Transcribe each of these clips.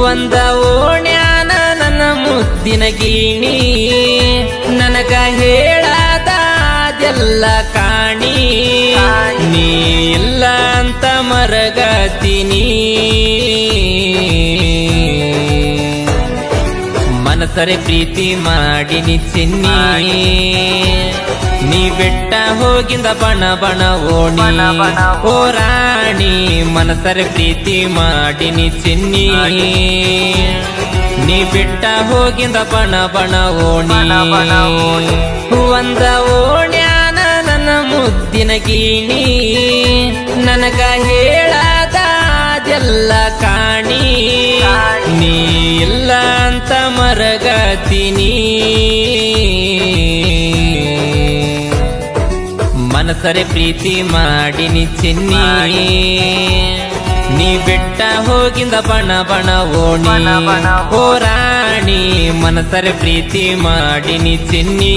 ಒಂದ ಓಣ್ಯಾನ ನನ್ನ ಮುದ್ದಿನ ಗೀಣಿ ನನಗ ಹೇಳದ ಅದೆಲ್ಲ ಕಾಣಿ ನೀ ಇಲ್ಲ ಅಂತ ಮರಗತೀನಿ ಮನಸರೆ ಪ್ರೀತಿ ಮಾಡಿನಿ ಚಿನ್ನಿ ನೀ ಬೆಟ್ಟ ಹೋಗಿಂದ ಬಣ ಬಣ ಓಣಿ ಓ ರಾಣಿ ಮನಸರೆ ಪ್ರೀತಿ ಮಾಡಿನಿ ಚಿನ್ನಿ ನೀ ಬೆಟ್ಟ ಹೋಗಿಂದ ಬಣ ಬಣ ಓಣಿ ಒಂದ ಓಣ್ಯಾನ ನನ್ನ ಮುದ್ದಿನ ಗೀಣಿ ನನಗ ಹೇಳದ ಅದೆಲ್ಲ ಕಾಣಿ ನೀ ಇಲ್ಲ ಅಂತ ಮರಗತೀನಿ ಮನಸರೆ ಪ್ರೀತಿ ಮಾಡಿನಿ ಚಿನ್ನಿ ನೀ ಬೆಟ್ಟ ಹೋಗಿಂದ ಬಣ ಬಣ ಓಣಿ ಓ ರಾಣಿ ಮನಸರೆ ಪ್ರೀತಿ ಮಾಡಿನಿ ಚಿನ್ನಿ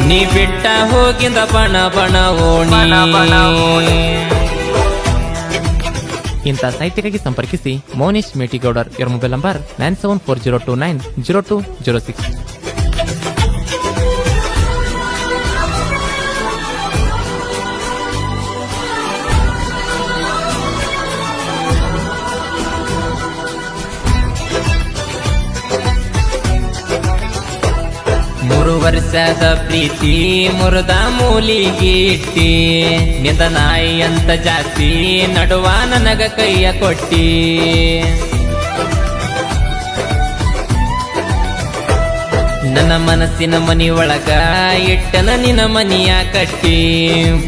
ನೀ ಬೆಟ್ಟ ಹೋಗಿಂದ ಬಣ ಬಣ ಓಣಿ. ಇಂಥ ಸಾಹಿತ್ಯಕ್ಕಾಗಿ ಸಂಪರ್ಕಿಸಿ ಮೌನೇಶ್ ಮೇಟಿಗೌಡರ್. ಇವರ ಮೊಬೈಲ್ ನಂಬರ್ 9740290206. ಮೂರು ವರ್ಷದ ಪ್ರೀತಿ ಮುರಿದ ಮೂಲಿಗೆ ಇಟ್ಟಿ ನಿಂದ ನಾಯಿ ಅಂತ ಜಾತಿ ನಡುವ ನನಗ ಕೈಯ ಕೊಟ್ಟಿ ನನ್ನ ಮನಸ್ಸಿನ ಮನಿ ಒಳಗ ಇಟ್ಟನ ನಿನ್ನ ಮನಿಯ ಕಟ್ಟಿ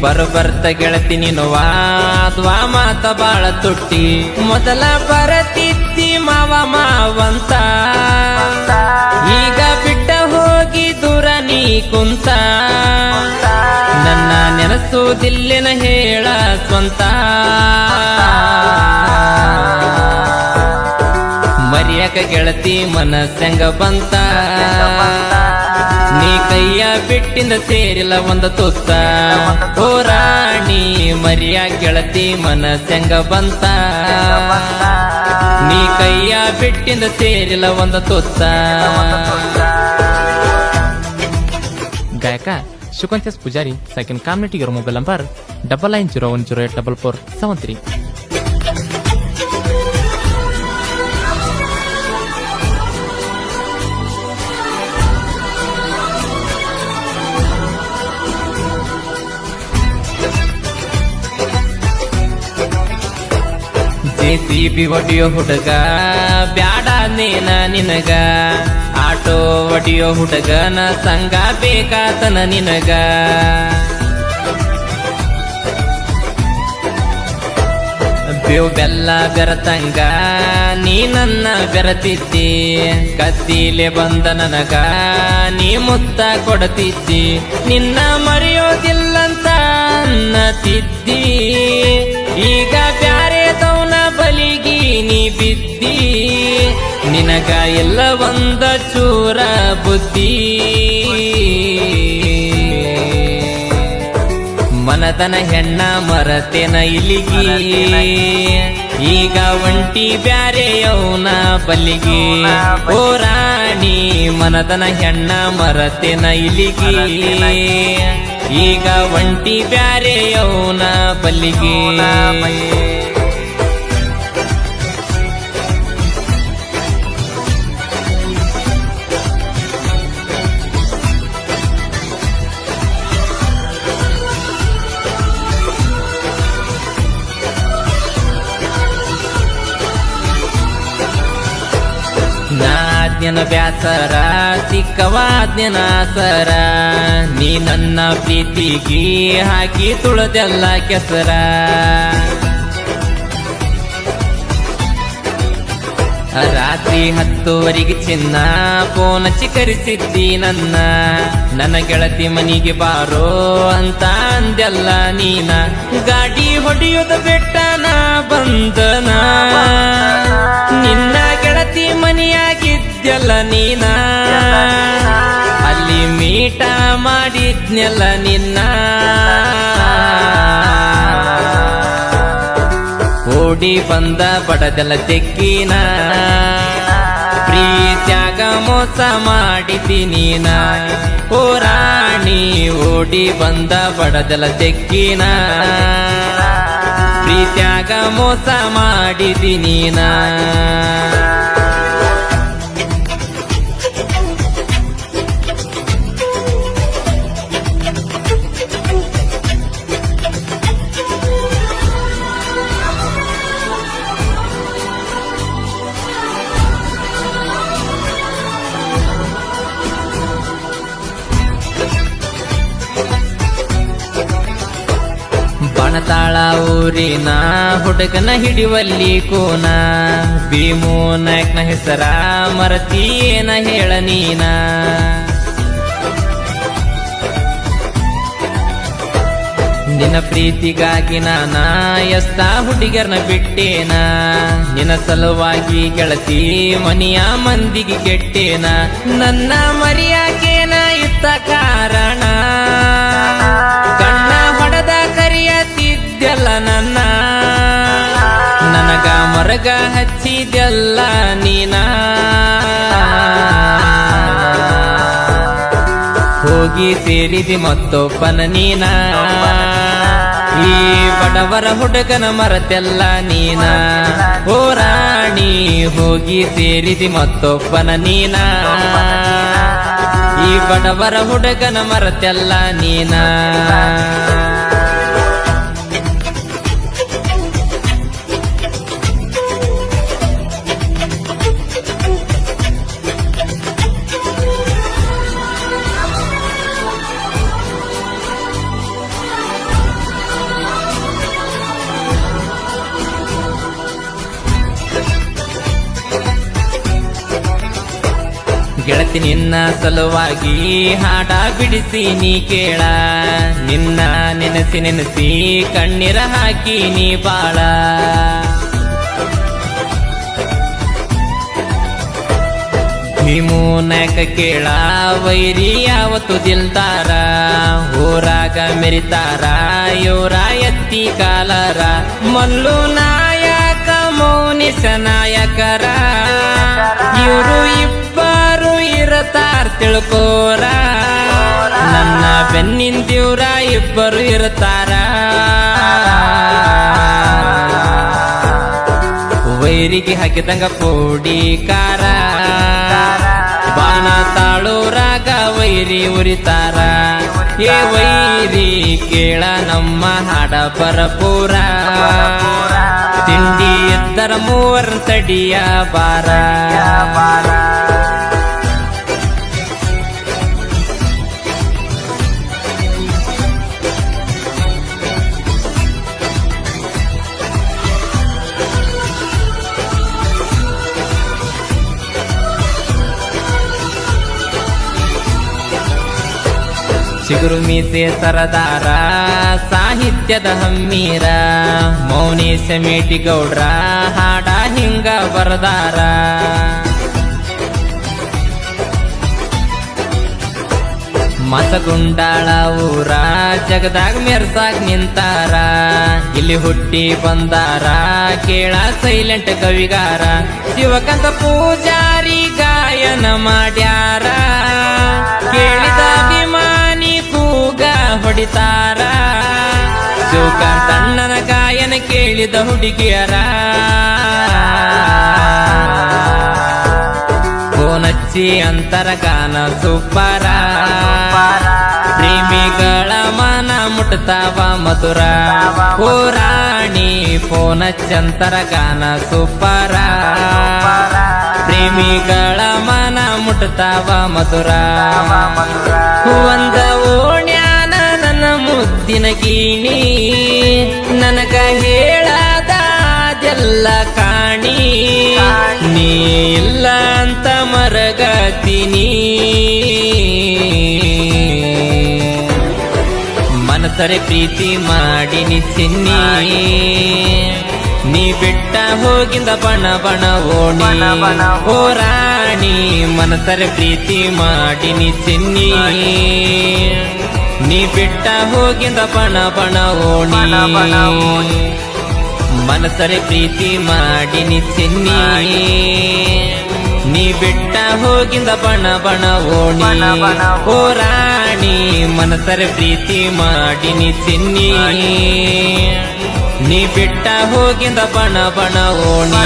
ಬರ್ತ ಗೆಳತಿ ನೀನು ವಾದ್ವಾ ಮಾತ ಬಾಳ ತುಟ್ಟಿ ಮೊದಲ ಬರತಿದ್ದಿ ಮಾವ ಮಾವಂತ ಈಗ ಬಿಟ್ಟ ಹೋಗಿ ದೂರ ನೀ ಕುಂತ ನನ್ನ ನೆನಸುವುದಿಲ್ಲೆನ ಹೇಳ ಸ್ವಂತ ಮರಿಯಕ ಗೆಳತಿ ಮನಸ್ಸಂಗ ಬಂತ ನೀ ಕೈಯ ಬಿಟ್ಟಿಂದ ಸೇರಿಲ್ಲ ಒಂದು ತುತ್ತ ಓ ರಾಣಿ ಮರಿಯ ಗೆಳತಿ ಮನಸ್ಸಂಗ ಬಂತ ನೀ ಕೈಯ ಬಿಟ್ಟಿಂದ ಸೇರಿಲ್ಲ ಒಂದು ತುತ್ತ. ಗಾಯಕ ಶುಕಂಚಸ್ ಪೂಜಾರಿ ಸೆಕೆಂಡ್ ಕಾಮ್ಯುನಿಟಿ. ಇವರ ಮೊಬೈಲ್ ನಂಬರ್ 9901084473. JCB ಒಡಿಯೋ ಹುಡುಗ ಬ್ಯಾಡ ನೇನ ನಿನಗ ಆಟೋ ಒಡಿಯೋ ಹುಡುಗನ ಸಂಗ ಬೇಕಾತನ ನಿನಗ ಬೇವು ಬೆಲ್ಲ ಬೆರತಂಗ ನೀ ನನ್ನ ಬೆರತಿದ್ದಿ ಕತ್ತಿಲೆ ಬಂದ ನನಗ ನೀ ಮುತ್ತ ಕೊಡತಿದ್ದಿ ನಿನ್ನ ಮರೆಯೋದಿಲ್ಲಂತ ಅನ್ನತಿದ್ದಿ ಈಗ ಬ್ಯಾರೆ ತೌನ ಬಲಿಗಿ ನೀ ಬಿದ್ದಿ ನಿನಗ ಎಲ್ಲ ಒಂದ ಚೂರ ಬುದ್ಧಿ ಮನದನ ಹೆಣ್ಣ ಮರತೆನ ಇಲಿಗಿ ಈಗ ಒಂಟಿ ಬ್ಯಾರೆ ಯೌನ ಬಲಿಗಿ ಓ ರಾಣಿ ಮನದನ ಹೆಣ್ಣ ಮರತೆನ ಇಲಿಗಿ ಈಗ ಒಂಟಿ ಬ್ಯಾರೆ ಯೌನ ಬಲಿಗಿ. ನಾಜ್ಞನ ಬ್ಯಾಸರ ಸಿಕ್ಕವಾಜ್ಞನ ಸರ ನೀ ನನ್ನ ಪ್ರೀತಿಗಿ ಹಾಕಿ ತುಳದೆಲ್ಲ ಕೆಸರ ರಾತ್ರಿ 10 ಚಿನ್ನ ಫೋನ್ ಚಿಕರಿಸಿದ್ದಿ ನನ್ನ ಗೆಳತಿ ಮನಿಗೆ ಬಾರೋ ಅಂತ ಅಂದೆಲ್ಲ ನೀನ ಗಾಡಿ ಹೊಡಿಯೋದ ಬೆಟ್ಟನ ಬಂದನ ನಿನ್ನ ಗೆಳತಿ ಮನಿಯಾಗಿದ್ಯಲ್ಲ ನೀನ ಅಲ್ಲಿ ಮೀಟ ಮಾಡಿದ್ನೆಲ್ಲ ನಿನ್ನ ಓಡಿ ಬಂದ ಬಡದೆಲ್ಲ ತೆಕ್ಕಿನ ಪ್ರೀತ್ಯಾಗ ಮೋಸ ಮಾಡಿದಿ ನೀನ ಓ ರಾಣಿ ಓಡಿ ಬಂದ ಬಡದೆಲ್ಲ ತೆಕ್ಕಿನ ಪ್ರೀತ್ಯಾಗ ಮೋಸ ಮಾಡಿದಿ ನೀನ ಬಣತಾಳ ಊರಿನ ಹುಡುಗನ ಹಿಡಿವಲ್ಲಿ ಕೋನ ಭೀಮು ನಾಯಕ್ನ ಹೆಸರ ಮರತೀಯೇನ ಹೇಳ ನೀನ ನಿನ್ನ ಪ್ರೀತಿಗಾಗಿ ನಾನ ಎಷ್ಟ ಹುಡುಗರ್ನ ಬಿಟ್ಟೇನ ನಿನ್ನ ಸಲುವಾಗಿ ಗೆಳತಿ ಮನಿಯ ಮಂದಿಗೆ ಕೆಟ್ಟೇನ ನನ್ನ ಮರಿಯಾಕೇನ ಇತ್ತ ಕಾರಣ ಕಣ್ಣ ಹೊಡೆದ ಕರಿಯತಿದ್ದೆಲ್ಲ ನನ್ನ ನನಗ ಮರಗ ಹಚ್ಚಿದೆಲ್ಲ ನೀನ ಹೋಗಿ ಸೇರಿದಿ ಮತ್ತೊಬ್ಬನ ನೀನ ಈ ಬಡವರ ಹುಡುಗನ ಮರತೆಲ್ಲ ನೀನ ಓ ರಾಣಿ ಹೋಗಿ ಸೇರಿದಿ ಮತ್ತೊಬ್ಬನ ನೀನ ಈ ಬಡವರ ಹುಡುಗನ ಮರತೆಲ್ಲ ನೀನ ಗೆಳತಿ ನಿನ್ನ ಸಲುವಾಗಿ ಹಾಡ ಬಿಡಿಸಿ ನೀ ಕೇಳ ನಿನ್ನ ನೆನೆಸಿ ನೆನೆಸಿ ಕಣ್ಣೀರ ಹಾಕಿ ನೀ ಬಾಳ ಭೀಮು ನಾಯಕ ಕೇಳ ವೈರಿ ಯಾವತ್ತು ದಿಲ್ದಾರ ಊರಾಗ ಮೆರಿತಾರ ಯೋರ ಎತ್ತಿ ಕಾಲರ ಮಲ್ಲು ನಾಯಕ ಮೌನಿಸ ನಾಯಕರ ಇವರು ಇಬ್ಬರು ಇರತಾರ ತಿಳ್ಕೋರ ನನ್ನ ಬೆನ್ನಿಂದಿವ್ರ ಇಬ್ಬರು ಇರತಾರ ವೈರಿಗೆ ಹಾಕಿದಂಗ ಪೋಡಿಕಾರ ಬಾಣ ತಾಳೂರಾಗ ವೈರಿ ಉರಿತಾರ ಏ ವೈರಿ ಕೇಳ ನಮ್ಮ ಹಾಡ ಬರಪೂರ ತಿಂಡಿ ಎದ್ದರ ಮೂವರ ತಡಿಯ ಬಾರ ಚಿಗುರು ಮೀಸೆ ಸರದಾರ ಸಾಹಿತ್ಯದ ಹಮ್ಮೀರ ಮೌನೇಶ ಮೇಟಿಗೌಡ್ರ ಹಾಡ ಹಿಂಗ ಬರದಾರ ಮಸಗುಂಡಾಳ ಊರ ಜಗದಾಗ ಮೆರ್ಸಾಗ್ ನಿಂತಾರ ಇಲ್ಲಿ ಹುಟ್ಟಿ ಬಂದಾರ ಕೇಳ ಸೈಲೆಂಟ್ ಕವಿಗಾರ ಶಿವಕಂತ ಪೂಜಾರಿ ಗಾಯನ ಮಾಡ್ಯಾರ ಕೇಳಿದ ಅಭಿಮಾನಿ ಕೂಗ ಹೊಡಿತಾರ ಶಿವಕಾಂತಣ್ಣನ ಗಾಯನ ಕೇಳಿದ ಹುಡುಗಿಯರ ಫೋನಚ್ಚಿ ಅಂತರಗಾನ ಸೂಪರ ಪ್ರೇಮಿಗಳ ಮನ ಮುಟ್ತಾವ ಮಧುರ ಓ ರಾಣಿ ಫೋನಚ್ಚಂತರಗಾನ ಸೂಪರ ಪ್ರೇಮಿಗಳ ಮನ ಮುಟ್ತಾವ ಮಧುರ ಒಂದ ಓಣ್ಯಾನ ನನ್ನ ಮುದ್ದಿನ ಗೀಣಿ ನನಗ ಹೇಳದಾದೆಲ್ಲ ಕಾಣಿ ನೀ ಇಲ್ಲ ಅಂತ ಮರಗತೀನಿ ಮನಸರೆ ಪ್ರೀತಿ ಮಾಡಿನಿ ಚಿನ್ನಿ ನೀ ಬಿಟ್ಟ ಹೋಗಿಂದ ಬಣ ಬಣ ಓಣಿ ಓ ರಾಣಿ ಮನಸರೆ ಪ್ರೀತಿ ಮಾಡಿನಿ ಚಿನ್ನಿ ನೀ ಬಿಟ್ಟ ಹೋಗಿಂದ ಬಣ ಬಣ ಓಣಿ ಮನಸರೆ ಪ್ರೀತಿ ಮಾಡಿನಿ ಚಿನ್ನಿ ನೀ ಬಿಟ್ಟ ಹೋಗಿಂದ ಬಣ ಬಣ ಓಣಿ ಓ ರಾಣಿ ಮನಸರೆ ಪ್ರೀತಿ ಮಾಡಿನಿ ಚಿನ್ನಿ ನೀ ಬಿಟ್ಟ ಹೋಗಿಂದ ಬಣ ಬಣ ಓಣಿ